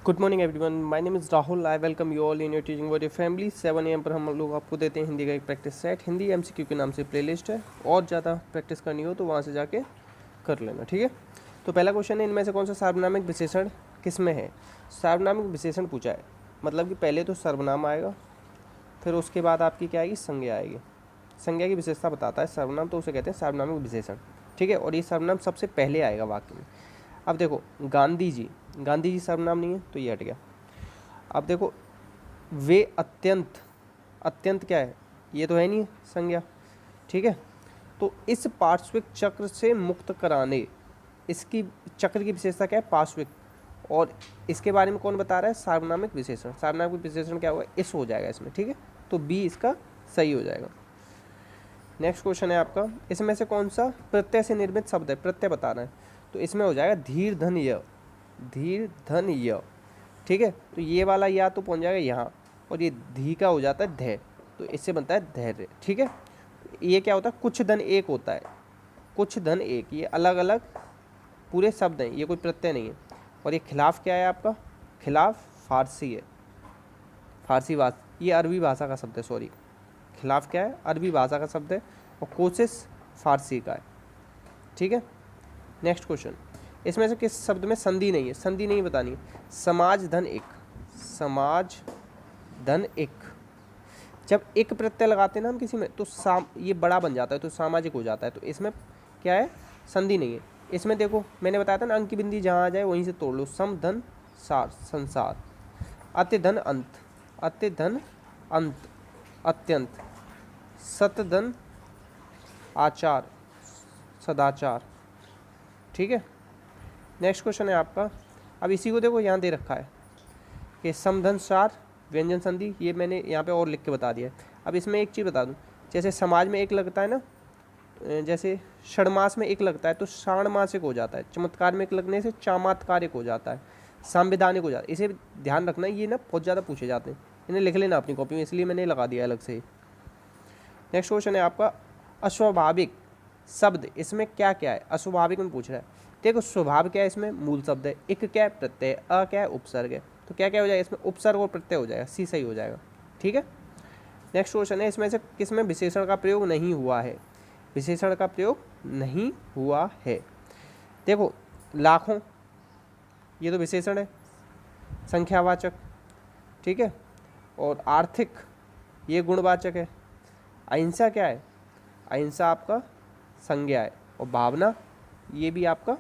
Good morning everyone, my name is Rahul. I welcome you all in your teaching with your family. 7 AM पर हम लोग आपको देते हैं हिंदी का एक प्रैक्टिस सेट। हिंदी MCQ के नाम से प्लेलिस्ट है, और ज़्यादा प्रैक्टिस करनी हो तो वहाँ से जाके कर लेना, ठीक है। तो पहला क्वेश्चन है, इनमें से कौन सा सार्वनामिक विशेषण किस में है। सार्वनामिक विशेषण पूछा है, मतलब कि पहले तो सर्वनाम आएगा, फिर उसके बाद आपकी क्या आएगी, संज्ञा आएगी। संज्ञा की विशेषता बताता है सर्वनाम, तो उसे कहते हैं सार्वनामिक विशेषण, ठीक है। और ये सर्वनाम सबसे पहले आएगा वाक्य में। अब देखो, गांधी जी, गांधी जी सर्वनाम नहीं है तो ये हट गया। अब देखो, वे अत्यंत, अत्यंत क्या है, ये तो है नहीं संज्ञा, ठीक है। तो इस पार्श्विक चक्र से मुक्त कराने, इसकी चक्र की विशेषता क्या है, पार्श्विक। और इसके बारे में कौन बता रहा है, सार्वनामिक विशेषण। सार्वनामिक विशेषण क्या होगा, इस हो जाएगा इसमें, ठीक है। तो बी इसका सही हो जाएगा। नेक्स्ट क्वेश्चन है आपका, इसमें से कौन सा प्रत्यय से निर्मित शब्द है, प्रत्यय बता रहा है। तो इसमें हो जाएगा धीर धन य, धीर धन य, ठीक है। तो ये वाला या तो पहुंच जाएगा यहाँ, और ये धी का हो जाता है धैर्य, तो इससे बनता है धैर्य, ठीक है। ये क्या होता है, कुछ धन एक होता है, कुछ धन एक, ये अलग अलग पूरे शब्द हैं, ये कोई प्रत्यय नहीं है। और ये खिलाफ क्या है आपका, खिलाफ फारसी है, फारसी भाषा, ये अरबी भाषा का शब्द है, सॉरी। खिलाफ क्या है, अरबी भाषा का शब्द है, और कोशिश फारसी का है, ठीक है। नेक्स्ट क्वेश्चन, इसमें से किस शब्द में संधि नहीं है, संधि नहीं बतानी है। समाज धन एक, समाज धन एक, जब एक प्रत्यय लगाते हैं ना हम किसी में, तो ये बड़ा बन जाता है, तो सामाजिक हो जाता है। तो इसमें क्या है, संधि नहीं है। इसमें देखो, मैंने बताया था ना, अंक की बिंदी जहाँ आ जाए वहीं से तोड़ लो। सम धन सार, संसार। अत्य धन अंत, अत्य धन अंत, अत्यंत। सत धन आचार, सदाचार, ठीक है। नेक्स्ट क्वेश्चन है आपका, अब इसी को देखो, यहाँ दे रखा है कि समधन सार व्यंजन संधि, ये मैंने यहाँ पे और लिख के बता दिया है। अब इसमें एक चीज़ बता दूँ, जैसे समाज में एक लगता है ना, जैसे षडमास में एक लगता है तो षाणमासिक हो जाता है, चमत्कार में एक लगने से चामात्कारिक हो जाता है, संविधानिक हो जाता है। इसे ध्यान रखना, ये ना बहुत ज़्यादा पूछे जाते हैं, इन्हें लिख लेना अपनी कॉपी में, इसलिए मैंने लगा दिया अलग से ही। नेक्स्ट क्वेश्चन है आपका, अस्वाभाविक शब्द, इसमें क्या क्या है, अस्वाभाविक में पूछ रहा है। देखो, स्वभाव क्या है, इसमें मूल शब्द है। इक क्या है, प्रत्यय। अ क्या है, उपसर्ग है। तो क्या क्या हो जाएगा इसमें, उपसर्ग और प्रत्यय हो जाएगा, सी सही हो जाएगा, ठीक है। नेक्स्ट क्वेश्चन है, इसमें से किसमें विशेषण का प्रयोग नहीं हुआ है, विशेषण का प्रयोग नहीं हुआ है। देखो, लाखों, ये तो विशेषण है, संख्यावाचक, ठीक है। और आर्थिक, ये गुणवाचक है। अहिंसा क्या है, अहिंसा आपका संज्ञा है। और भावना, ये भी आपका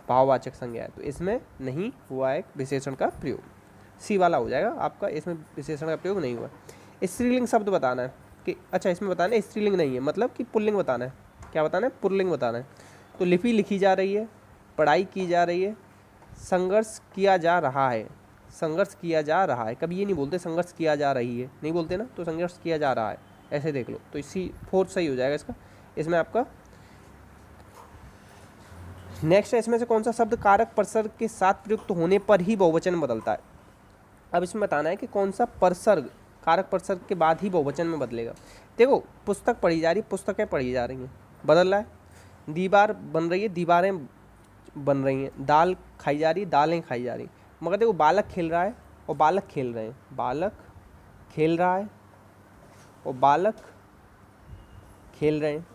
भाववाचक संज्ञा है। तो इसमें नहीं हुआ है विशेषण का प्रयोग, सी वाला हो जाएगा आपका, इसमें विशेषण का प्रयोग नहीं हुआ। स्त्रीलिंग शब्द बताना है कि, अच्छा इसमें बताना है स्त्रीलिंग नहीं है, मतलब कि पुल्लिंग बताना है। क्या बताना है, पुल्लिंग बताना है। तो लिपि लिखी जा रही है, पढ़ाई की जा रही है, संघर्ष किया जा रहा है, संघर्ष किया जा रहा है। कभी ये नहीं बोलते संघर्ष किया जा रही है, नहीं बोलते ना, तो संघर्ष किया जा रहा है, ऐसे देख लो। तो इसी फोर्थ सही हो जाएगा इसका, इसमें आपका। नेक्स्ट है, इसमें से कौन सा शब्द कारक परसर्ग के साथ प्रयुक्त होने पर ही बहुवचन में बदलता है। अब इसमें बताना है कि कौन सा परसर्ग कारक परसर्ग के बाद ही बहुवचन में बदलेगा। देखो, पुस्तक पढ़ी जा रही, पुस्तकें पढ़ी जा रही हैं, बदल रहा है। दीवार बन रही है, दीवारें बन रही हैं। दाल खाई जा रही, दालें खाई जा रही। मगर देखो, बालक खेल रहा है और बालक खेल रहे हैं, बालक खेल रहा है और बालक खेल रहे हैं।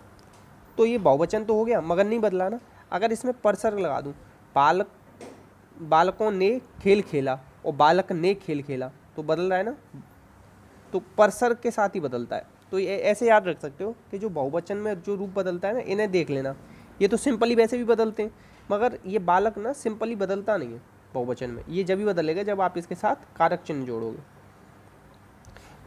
तो ये बहुवचन तो हो गया, मगर नहीं बदला ना। अगर इसमें परसर्ग लगा दूं, बालक, बालकों ने खेल खेला और बालक ने खेल खेला, तो बदल रहा है ना। तो परसर्ग के साथ ही बदलता है। तो ये ऐसे याद रख सकते हो कि जो बहुवचन में जो रूप बदलता है ना, इन्हें देख लेना। ये तो सिंपली वैसे भी बदलते हैं, मगर ये बालक ना सिंपली बदलता नहीं है बहुवचन में। ये जब भी बदलेगा जब आप इसके साथ कारक चिन्ह जोड़ोगे।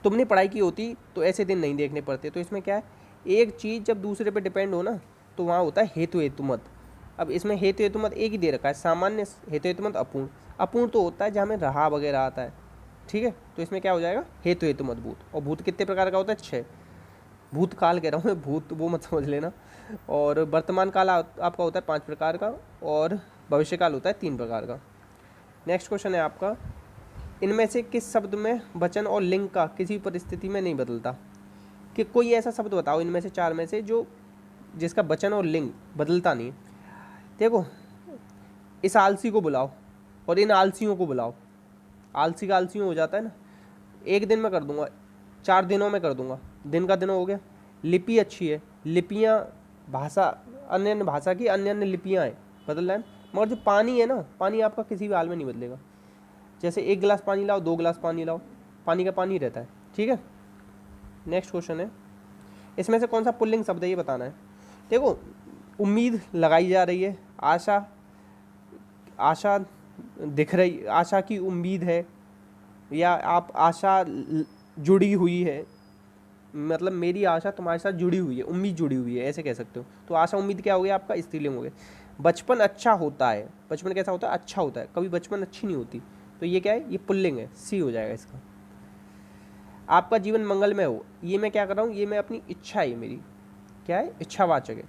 तुमने पढ़ाई की होती तो ऐसे दिन नहीं देखने पड़ते। तो इसमें क्या है, एक चीज़ जब दूसरे पे डिपेंड हो ना, तो वहाँ होता है हेतु हेतुमत। अब इसमें हेतु हेतुमत एक ही दे रखा है, सामान्य हेतु हेतुमत अपूर्ण। अपूर्ण तो होता है जहाँ में रहा वगैरह आता है, ठीक है। तो इसमें क्या हो जाएगा, हेतु हेतुमत भूत। और भूत कितने प्रकार का होता है, 6। भूतकाल कह रहा हूँ मैं, भूत वो मत समझ लेना। और वर्तमान काल आपका होता है 5 प्रकार का, और भविष्य काल होता है 3 प्रकार का। नेक्स्ट क्वेश्चन है आपका, इनमें से किस शब्द में वचन और लिंग का किसी परिस्थिति में नहीं बदलता। कि कोई ऐसा शब्द बताओ इनमें से 4 में से जो जिसका वचन और लिंग बदलता नहीं। देखो, इस आलसी को बुलाओ और इन आलसियों को बुलाओ, आलसी का आलसी हो जाता है ना, 1 दिन में कर दूंगा, 4 दिनों में कर दूंगा, दिन का दिन हो गया। लिपि अच्छी है, लिपियाँ भाषा अन्य अन्य भाषा की अन्य अन्य लिपियाँ हैं, बदल रहा है। मगर जो पानी है ना, पानी आपका किसी भी हाल में नहीं बदलेगा। जैसे 1 गिलास पानी लाओ, 2 गिलास पानी लाओ, पानी का पानी रहता है। ठीक है, नेक्स्ट क्वेश्चन है, इसमें से कौन सा पुल्लिंग शब्द है ये बताना है। देखो, उम्मीद लगाई जा रही है, आशा, आशा दिख रही, आशा की उम्मीद है, या आप आशा जुड़ी हुई है, मतलब मेरी आशा तुम्हारे साथ जुड़ी हुई है, उम्मीद जुड़ी हुई है, ऐसे कह सकते हो। तो आशा उम्मीद क्या हो गया आपका, स्त्रीलिंग हो गया। बचपन अच्छा होता है, बचपन कैसा होता है, अच्छा होता है, कभी बचपन अच्छी नहीं होती, तो ये क्या है, ये पुल्लिंग है, सी हो जाएगा इसका। आपका जीवन मंगलमय हो, ये मैं क्या कर रहा हूँ, ये मैं अपनी इच्छा है, मेरी क्या है, इच्छावाचक है।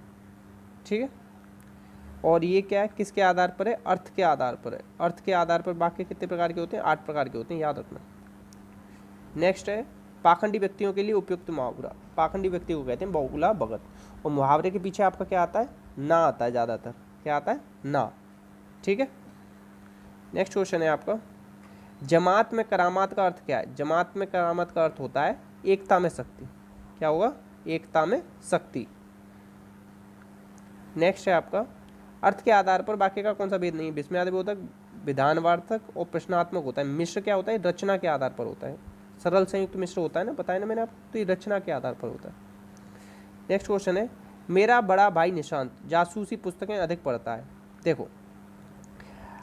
ठीक है, और ये क्या है, किसके आधार पर है, अर्थ के आधार पर है। अर्थ के आधार पर वाक्य कितने प्रकार के होते हैं, 8 प्रकार के होते हैं, याद रखना। नेक्स्ट है, पाखंडी व्यक्तियों के लिए उपयुक्त मुहावरा। पाखंडी व्यक्ति को कहते हैं बहुला भगत, और मुहावरे के पीछे आपका क्या आता है, ना आता है ज़्यादातर, क्या आता है, ना। ठीक है, नेक्स्ट क्वेश्चन है आपका, जमात में करामात का अर्थ क्या है। जमात में करामात का अर्थ होता है एकता में शक्ति। क्या होगा, एकता में शक्ति। नेक्स्ट है आपका, अर्थ के आधार पर वाक्य का कौन सा भेद नहीं है। विस्मयादिबोधक, विधानवार्थक और प्रश्नात्मक होता है। मिश्र क्या होता है, रचना के आधार पर होता है। सरल संयुक्त मिश्र होता है ना, बताया ना मैंने आपको, तो ये रचना के आधार पर होता है। नेक्स्ट क्वेश्चन है, मेरा बड़ा भाई निशांत जासूसी पुस्तकें अधिक पढ़ता है। देखो,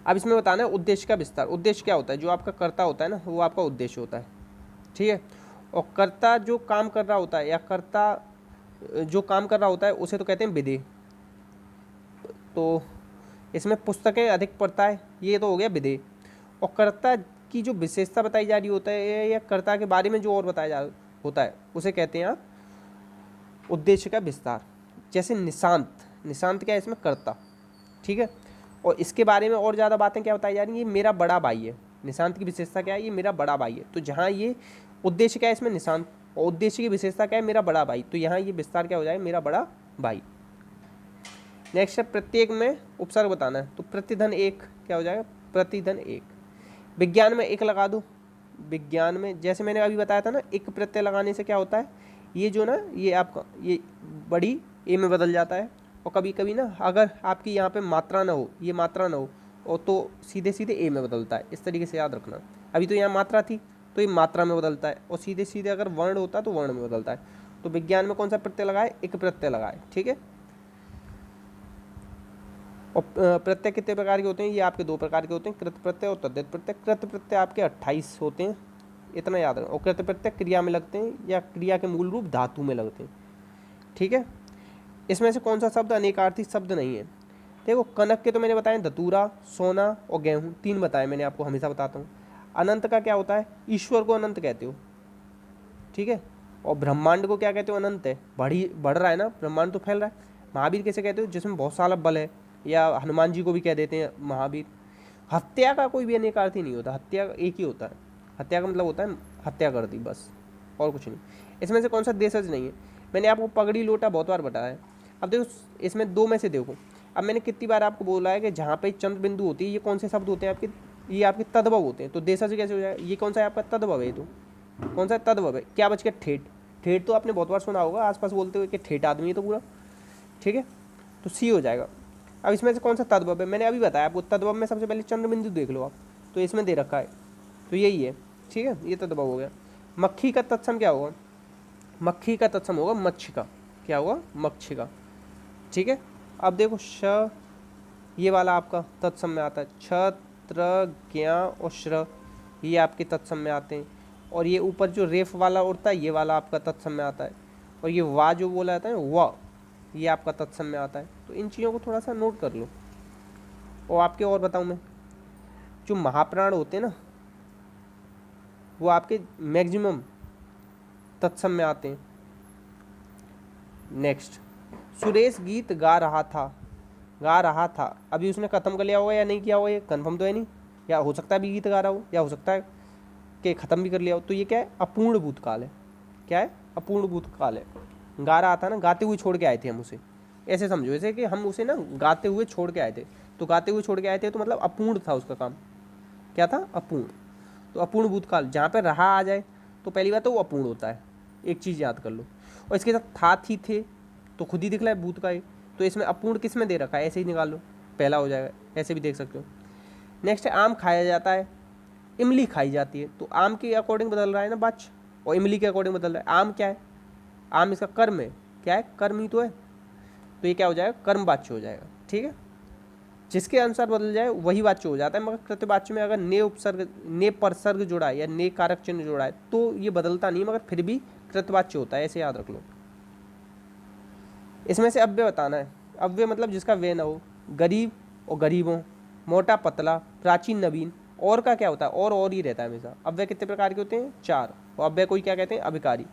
अब इसमें बताना है उद्देश्य का विस्तार। उद्देश्य क्या होता है, जो आपका कर्ता होता है ना, वो आपका उद्देश्य होता है। ठीक है, और कर्ता जो काम कर रहा होता है, या कर्ता जो काम कर रहा होता है, उसे तो कहते हैं विधेय। तो इसमें पुस्तकें अधिक पढ़ता है, ये तो हो गया विधेय। और कर्ता की जो विशेषता बताई जा रही होता है, या कर्ता के बारे में जो और बताया जा होता है, उसे कहते हैं आप उद्देश्य का विस्तार। जैसे निशांत, निशांत क्या है, इसमें कर्ता। ठीक है, और इसके बारे में और ज़्यादा बातें क्या बताई जा रही हैं, ये मेरा बड़ा भाई है। निशांत की विशेषता क्या है, ये मेरा बड़ा भाई है। तो जहाँ ये उद्देश्य क्या है इसमें निशांत, और उद्देश्य की विशेषता क्या है, मेरा बड़ा भाई, तो यहाँ ये विस्तार क्या हो जाए, मेरा बड़ा भाई। नेक्स्ट है, प्रत्येक में उपसर्ग बताना है। तो प्रतिधन एक क्या हो जाएगा, प्रतिधन एक। विज्ञान में एक लगा दो। विज्ञान में जैसे मैंने अभी बताया था ना, एक प्रत्यय लगाने से क्या होता है, ये जो ना, ये आपका ये बड़ी ए में बदल जाता है। और कभी कभी ना, अगर आपकी यहाँ पे मात्रा ना हो, ये मात्रा ना हो, और तो सीधे सीधे ए में बदलता है। इस तरीके से याद रखना। अभी तो यहाँ मात्रा थी, तो ये मात्रा में बदलता है, और सीधे सीधे अगर वर्ण होता तो वर्ण में बदलता है। तो विज्ञान में कौन सा प्रत्यय लगाए, एक प्रत्यय लगाए। ठीक है, और प्रत्यय कितने प्रकार के होते हैं, ये आपके 2 प्रकार के होते हैं, कृत प्रत्यय और तद्धित प्रत्यय। कृत प्रत्यय आपके 28 होते हैं, इतना याद रखना। और कृत प्रत्यय क्रिया में लगते हैं, या क्रिया के मूल रूप धातु में लगते हैं। ठीक है, इसमें से कौन सा शब्द अनेकार्थी शब्द नहीं है। देखो, कनक के तो मैंने बताए, धतूरा, सोना और गेहूँ, 3 बताए मैंने आपको, हमेशा बताता हूँ। अनंत का क्या होता है, ईश्वर को अनंत कहते हो। ठीक है, और ब्रह्मांड को क्या कहते हो, अनंत है, बढ़ रहा है ना, ब्रह्मांड तो फैल रहा है। महावीर कैसे कहते हो, जिसमें बहुत सारा बल है, या हनुमान जी को भी कह देते हैं महावीर। हत्या का कोई भी अनेकार्थी नहीं होता, हत्या एक ही होता है। हत्या का मतलब होता है हत्या कर दी, बस, और कुछ नहीं। इसमें से कौन सा देशज नहीं है। मैंने आपको पगड़ी लोटा बहुत बार बताया है। अब देखो, इसमें 2 में से देखो। अब मैंने कितनी बार आपको बोला है कि जहाँ पे चंद्र बिंदु होती है, ये कौन से शब्द होते हैं आपके, ये आपके तद्भव होते हैं। तो देशज कैसे हो जाएगा, ये कौन सा है आपका, तद्भव है। तो कौन सा तद्भव है, क्या बच गया, ठेठ। ठेठ तो आपने बहुत बार सुना होगा आसपास बोलते हुए कि ठेठ आदमी है तो पूरा। ठीक है, तो सी हो जाएगा। अब इसमें से कौन सा तद्भव है, मैंने अभी बताया आपको। तद्भव में सबसे पहले चंद्र बिंदु देख लो आप, तो इसमें दे रखा है, तो यही है। ठीक है, ये तद्भव हो गया। मक्खी का तत्सम क्या होगा, मक्खी का तत्सम होगा मच्छिका। क्या होगा, मच्छिका। ठीक है, अब देखो, श ये वाला आपका तत्सम में आता है। छत्र, ज्ञा और श्र, ये आपके तत्सम में आते हैं। और ये ऊपर जो रेफ वाला उड़ता है, ये वाला आपका तत्सम में आता है। और ये वा जो बोला जाता है, व, ये आपका तत्सम में आता है। तो इन चीज़ों को थोड़ा सा नोट कर लो। और आपके और बताऊं मैं, जो महाप्राण होते हैं ना, वो आपके मैक्सिमम तत्सम में आते हैं। नेक्स्ट, सुरेश गीत गा रहा था। अभी उसने खत्म कर लिया होगा या नहीं किया होगा, ये कंफर्म तो है नहीं। या हो सकता है अभी गीत गा रहा हो, या हो सकता है कि ख़त्म भी कर लिया हो। तो ये क्या है, अपूर्ण भूतकाल है। क्या है, अपूर्ण भूतकाल है। गा रहा था ना, गाते हुए छोड़ के आए थे हम उसे, ऐसे समझो, जैसे कि हम उसे ना गाते हुए छोड़ के आए थे। तो गाते हुए छोड़ के आए थे, तो मतलब अपूर्ण था उसका काम। क्या था, अपूर्ण। तो अपूर्ण भूतकाल जहाँ पे रहा आ जाए तो पहली बात तो वो अपूर्ण होता है, एक चीज़ याद कर लो। और इसके साथ था थी थे तो खुद ही दिख रहा है भूत का ही, तो इसमें अपूर्ण किस में दे रखा है, ऐसे ही निकाल लो, पहला हो जाएगा, ऐसे भी देख सकते हो। नेक्स्ट है आम खाया जाता है, इमली खाई जाती है, तो आम के अकॉर्डिंग बदल रहा है ना वाच्य, और इमली के अकॉर्डिंग बदल रहा है। आम क्या है, आम इसका कर्म है, क्या है, कर्म ही तो है, तो ये क्या हो जाएगा, कर्म वाच्य हो जाएगा। ठीक है, जिसके अनुसार बदल जाए वही वाच्य हो जाता है, मगर कृतवाच्य में अगर ने उपसर्ग, ने परसर्ग जुड़ा है या ने कारक चिन्ह जुड़ा है तो ये बदलता नहीं, मगर फिर भी कृतवाच्य होता है, ऐसे याद रख लो। इसमें से अव्यय बताना है। अव्यय मतलब जिसका व्यय न हो, गरीब और गरीबों, मोटा पतला, प्राचीन नवीन, और का क्या होता है, और ही रहता है हमेशा। अव्यय कितने प्रकार के होते हैं, 4, और अव्यय कोई क्या कहते हैं, अभिकारी।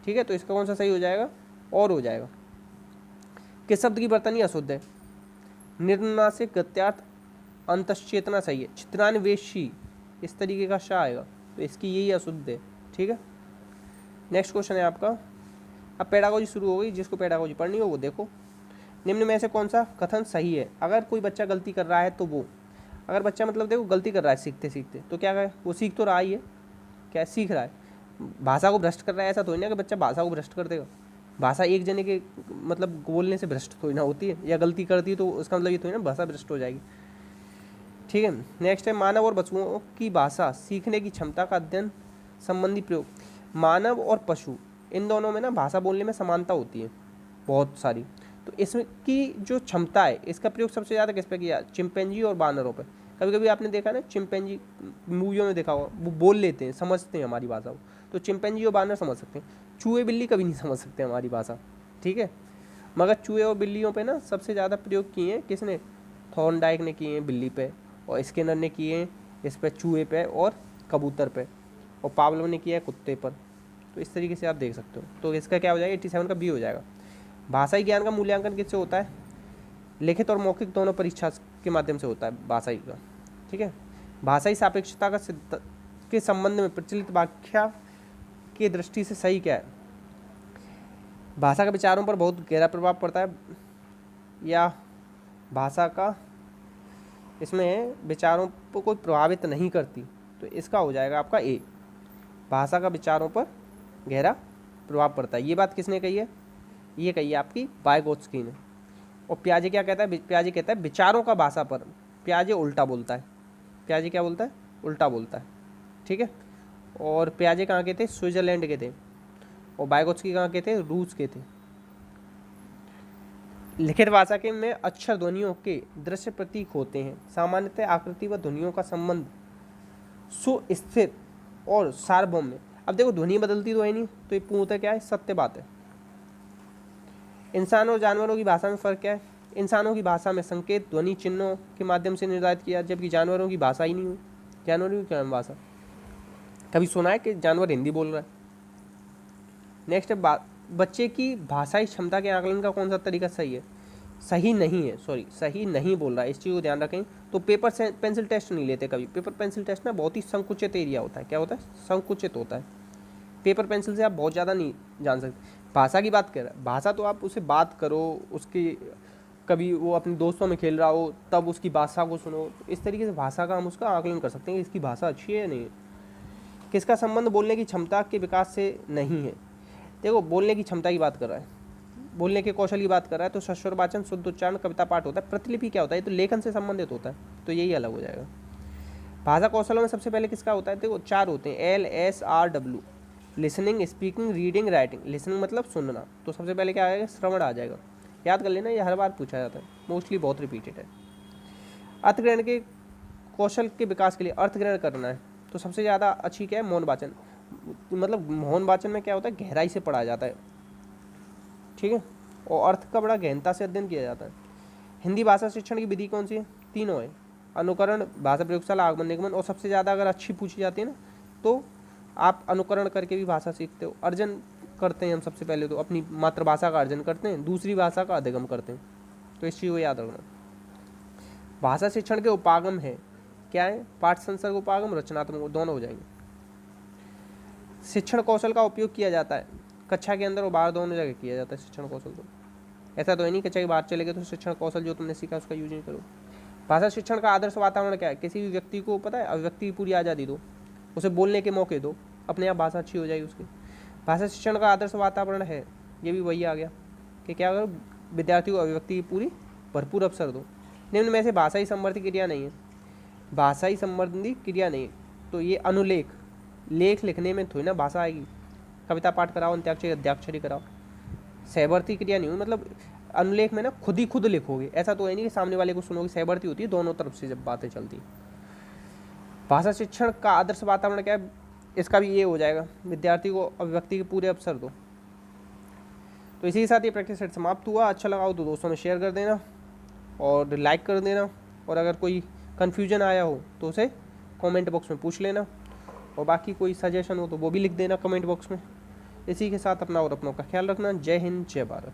ठीक है, तो इसका कौन सा सही हो जाएगा, और हो जाएगा। किस शब्द की वर्तनी अशुद्ध है, निर्नासिक गत्यार्थ अंतश्चेतना सही है, चित्रान्वेशी इस तरीके का शा आएगा, तो इसकी यही अशुद्ध है। ठीक है, नेक्स्ट क्वेश्चन है आपका। अब पेडागोजी शुरू हो गई, जिसको पेडागोजी पढ़नी हो वो देखो। निम्न में से कौन सा कथन सही है, अगर कोई बच्चा गलती कर रहा है तो वो, अगर बच्चा मतलब देखो गलती कर रहा है सीखते सीखते, तो क्या है, वो सीख तो रहा ही है, क्या सीख रहा है, भाषा को भ्रष्ट कर रहा है, ऐसा थोड़ी ना कि बच्चा भाषा को भ्रष्ट कर देगा। भाषा एक जने के मतलब बोलने से भ्रष्ट थोड़ी ना होती है, या गलती करती है तो उसका मतलब ये थोड़ी ना भाषा भ्रष्ट हो जाएगी। ठीक है, नेक्स्ट है मानव और पशुओं की भाषा सीखने की क्षमता का अध्ययन संबंधी प्रयोग। मानव और पशु इन दोनों में ना भाषा बोलने में समानता होती है बहुत सारी, तो इसमें की जो क्षमता है इसका प्रयोग सबसे ज़्यादा किस पे किया, चिंपैंजी और बानरों पे। कभी कभी आपने देखा ना, चिंपैंजी मूवियों में देखा होगा, वो बोल लेते हैं, समझते हैं हमारी भाषा को, तो चिंपैंजी और बानर समझ सकते हैं, चूहे बिल्ली कभी नहीं समझ सकते हमारी भाषा। ठीक है, मगर चूहे और बिल्लियों पे ना सबसे ज़्यादा प्रयोग किए हैं किसने, थॉर्नडाइक ने किए हैं बिल्ली पे, और स्किनर ने किए हैं इस पे, चूहे पे और कबूतर पे, और पावलो ने किया है कुत्ते पर। तो इस तरीके से आप देख सकते हो, तो इसका क्या हो जाएगा, 87 का बी हो जाएगा। भाषाई ज्ञान का मूल्यांकन किससे होता है, लिखित और मौखिक दोनों परीक्षा के माध्यम से होता है भाषाई का। ठीक है, भाषाई सापेक्षता का सिद्ध के संबंध में प्रचलित व्याख्या की दृष्टि से सही क्या है, भाषा का विचारों पर बहुत गहरा प्रभाव पड़ता है, या भाषा का इसमें विचारों पर कोई प्रभावित नहीं करती, तो इसका हो जाएगा आपका ए, भाषा का विचारों पर गहरा प्रभाव पड़ता है। ये बात किसने कही है, ये कही है आपकी वाइगोत्स्की ने। और प्याजे क्या कहता है, प्याजे कहता है विचारों का भाषा पर, प्याजे उल्टा बोलता है, प्याजे क्या बोलता है, उल्टा बोलता है। ठीक है, और प्याजे कहाँ के थे, स्विट्जरलैंड के थे, और वाइगोत्स्की कहाँ के थे, रूस के थे। लिखित भाषा के में अक्षर ध्वनियों के दृश्य प्रतीक होते हैं, सामान्यतः आकृति व ध्वनियों का संबंध सुस्थिर और सार्वभौम। अब देखो ध्वनि बदलती तो है नहीं, तो ये पूर्णतः क्या है, सत्य बात है। इंसानों और जानवरों की भाषा में फ़र्क क्या है, इंसानों की भाषा में संकेत ध्वनि चिन्हों के माध्यम से निर्धारित किया, जबकि जानवरों की भाषा ही नहीं हुई। जानवरों की क्या भाषा, कभी सुना है कि जानवर हिंदी बोल रहा है। नेक्स्ट है बच्चे की भाषाई क्षमता के आकलन का कौन सा तरीका सही है, सही नहीं है, सही नहीं बोल रहा है, इस चीज़ को ध्यान रखें। तो पेपर पेंसिल टेस्ट नहीं लेते कभी, पेपर पेंसिल टेस्ट ना बहुत ही संकुचित एरिया होता है, क्या होता है, संकुचित होता है। पेपर पेंसिल से आप बहुत ज़्यादा नहीं जान सकते। भाषा की बात कर रहा है, भाषा तो आप उससे बात करो, उसकी कभी वो अपने दोस्तों में खेल रहा हो तब उसकी भाषा को सुनो, तो इस तरीके से भाषा का हम उसका आकलन कर सकते हैं कि इसकी भाषा अच्छी है या नहीं। किसका संबंध बोलने की क्षमता के विकास से नहीं है, देखो बोलने की क्षमता की बात कर रहा है, बोलने के कौशल की बात कर रहा है, तो सस्वर वाचन, शुद्ध उच्चारण, कविता पाठ होता है। प्रतिलिपि क्या होता है, तो लेखन से संबंधित होता है, तो यही अलग हो जाएगा। भाषा कौशलों में सबसे पहले किसका होता है, देखो 4 होते हैं, LSRW, listening, speaking, reading, writing. Listening मतलब सुनना, तो सबसे पहले क्या आएगा, श्रवण आ जाएगा, याद कर लेना, ये हर बार पूछा जाता है, मोस्टली बहुत रिपीटेड है। अर्थग्रहण के कौशल के विकास के लिए अर्थग्रहण करना है, तो सबसे ज़्यादा अच्छी क्या है, मौन वाचन, मतलब मौन वाचन में क्या होता है, गहराई से पढ़ा जाता है। ठीक है, और अर्थ का बड़ा गहनता से अध्ययन किया जाता है। हिंदी भाषा शिक्षण की विधि कौन सी है, तीनों है, अनुकरण, भाषा प्रयोगशाला, आगमन निगमन, और सबसे ज़्यादा अगर अच्छी पूछी जाती है ना तो आप अनुकरण करके भी भाषा सीखते हो। अर्जन करते हैं हम सबसे पहले तो अपनी मातृभाषा का अर्जन करते हैं, दूसरी भाषा का अधिगम करते हैं, तो इस चीज़ को याद रखना। भाषा शिक्षण के उपागम है, क्या है, पाठ संसर्ग उपागम, रचनात्मक, दोनों हो जाएंगे। शिक्षण कौशल का उपयोग किया जाता है कक्षा के अंदर और बाहर, दोनों जगह किया जाता है शिक्षण कौशल। तो ऐसा तो है नहीं कक्षा के बाहर चले गए तो शिक्षण कौशल जो तुमने सीखा उसका यूज नहीं करो। भाषा शिक्षण का आदर्श वातावरण क्या है, किसी भी व्यक्ति को पता है, अभिव्यक्ति की पूरी आज़ादी दो, उसे बोलने के मौके दो, अपने आप भाषा अच्छी हो जाएगी उसकी। भाषा शिक्षण का आदर्श वातावरण है, ये भी वही आ गया कि क्या करो, विद्यार्थी को अभिव्यक्ति की पूरी भरपूर अवसर दो। निम्न में से भाषा ही संवर्धी क्रिया नहीं है, भाषा ही संवर्धी क्रिया नहीं है, तो ये अनुलेख, लेख लिखने में थोड़ी ना भाषा आएगी। कविता पाठ कराओ, अंत्याक्षरी अध्याक्षरी कराओ, सहवर्ती क्रिया नहीं हुई, मतलब अनुलेख में ना खुद ही खुद लिखोगे, ऐसा तो है नहीं कि सामने वाले को सुनोगे। सहवर्ती होती है दोनों तरफ से जब बातें चलती है। भाषा शिक्षण का आदर्श वातावरण क्या है, इसका भी ये हो जाएगा, विद्यार्थी को अभिव्यक्ति के पूरे अवसर दो। तो इसी के साथ ये प्रैक्टिस सेट समाप्त हुआ। अच्छा लगा हो तो दोस्तों में शेयर कर देना और लाइक कर देना, और अगर कोई कन्फ्यूजन आया हो तो उसे कमेंट बॉक्स में पूछ लेना, और बाकी कोई सजेशन हो तो वो भी लिख देना कमेंट बॉक्स में। इसी के साथ अपना और अपनों का ख्याल रखना। जय हिंद, जय भारत।